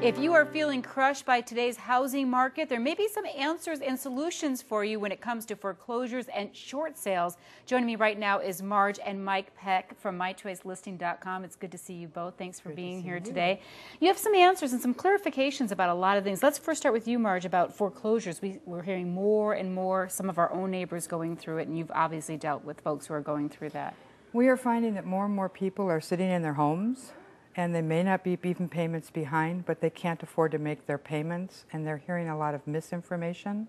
If you are feeling crushed by today's housing market, there may be some answers and solutions for you when it comes to foreclosures and short sales. Joining me right now is Marge and Mike Peck from mychoicelisting.com. It's good to see you both. Thanks for being here today. You have some answers and some clarifications about a lot of things. Let's first start with you, Marge, about foreclosures. We're hearing more and more, some of our own neighbors going through it, and you've obviously dealt with folks who are going through that. We are finding that more and more people are sitting in their homes, and they may not be even payments behind, but they can't afford to make their payments, and they're hearing a lot of misinformation.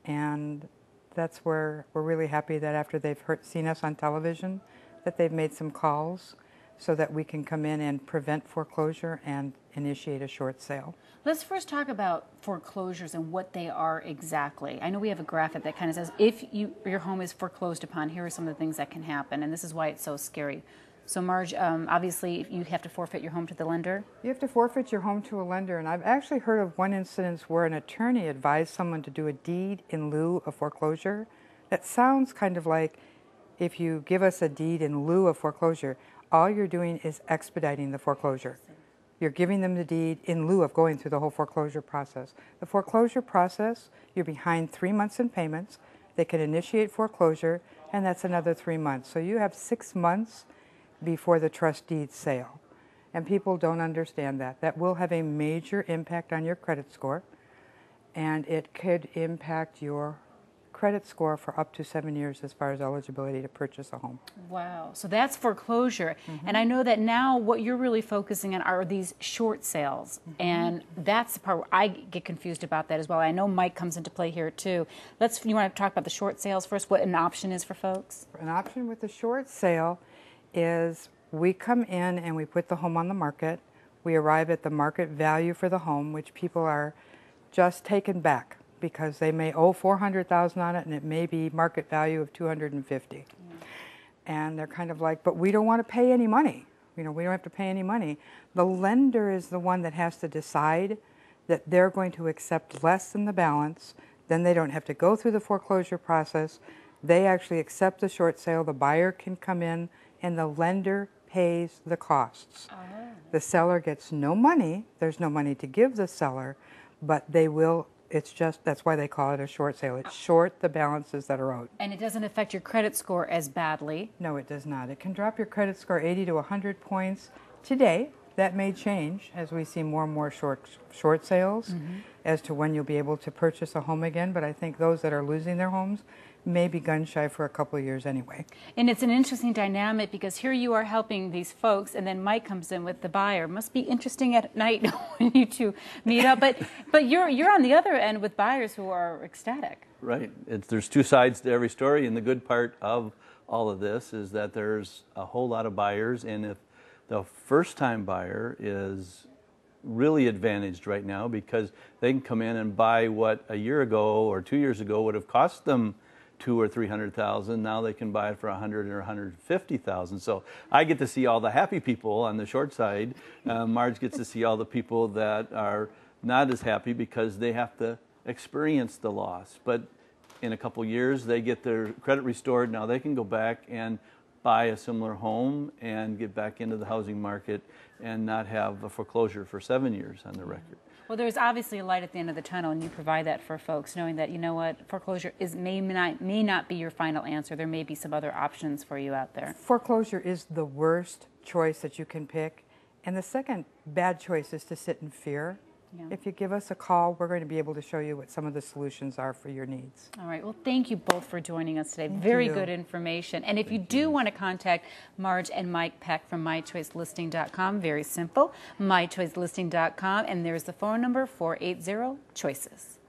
And that's where we're really happy that after they've seen us on television, that they've made some calls so that we can come in and prevent foreclosure and initiate a short sale. Let's first talk about foreclosures and what they are exactly. I know we have a graphic that kind of says, if your home is foreclosed upon, here are some of the things that can happen, and this is why it's so scary. So Marge, obviously you have to forfeit your home to the lender? You have to forfeit your home to a lender, and I've actually heard of one instance where an attorney advised someone to do a deed in lieu of foreclosure. That sounds kind of like, if you give us a deed in lieu of foreclosure, all you're doing is expediting the foreclosure. You're giving them the deed in lieu of going through the whole foreclosure process. The foreclosure process, you're behind 3 months in payments. They can initiate foreclosure, and that's another 3 months. So you have 6 months before the trust deed sale. And people don't understand that. That will have a major impact on your credit score, and it could impact your credit score for up to 7 years as far as eligibility to purchase a home. Wow, so that's foreclosure. And I know that now what you're really focusing on are these short sales, and that's the part where I get confused about that as well. I know Mike comes into play here too. You want to talk about the short sales first, what an option is for folks? An option with the short sale is we come in and we put the home on the market. We arrive at the market value for the home, which people are just taken back because they may owe $400,000 on it and it may be market value of $250,000. And they're kind of like, but we don't want to pay any money. You know, we don't have to pay any money. The lender is the one that has to decide that they're going to accept less than the balance. Then they don't have to go through the foreclosure process. They actually accept the short sale. The buyer can come in and the lender pays the costs. The seller gets no money. There's no money to give the seller, but they will, that's why they call it a short sale. It's short the balances that are owed. And it doesn't affect your credit score as badly? No, it does not. It can drop your credit score 80 to 100 points. Today, that may change as we see more and more short sales as to when you'll be able to purchase a home again, but I think those that are losing their homes may be gun shy for a couple of years anyway. And it's an interesting dynamic because here you are helping these folks, and then Mike comes in with the buyer. Must be interesting at night when you two meet up. But you're on the other end with buyers who are ecstatic. Right. There's two sides to every story, and the good part of all of this is that there's a whole lot of buyers, and if the first-time buyer is really advantaged right now because they can come in and buy what a year ago or 2 years ago would have cost them $200,000 or $300,000. Now they can buy it for $100,000 or $150,000. So I get to see all the happy people on the short side. Marge gets to see all the people that are not as happy because they have to experience the loss. But in a couple years, they get their credit restored. Now they can go back and buy a similar home and get back into the housing market and not have a foreclosure for 7 years on the record. Well, there's obviously a light at the end of the tunnel, and you provide that for folks, knowing that, you know what, foreclosure may not be your final answer. There may be some other options for you out there. Foreclosure is the worst choice that you can pick, and the second bad choice is to sit in fear. Yeah. If you give us a call, we're going to be able to show you what some of the solutions are for your needs. All right. Well, thank you both for joining us today. Very good information. And if you do want to contact Marge and Mike Peck from mychoicelisting.com, very simple, mychoicelisting.com, and there's the phone number 480-CHOICES.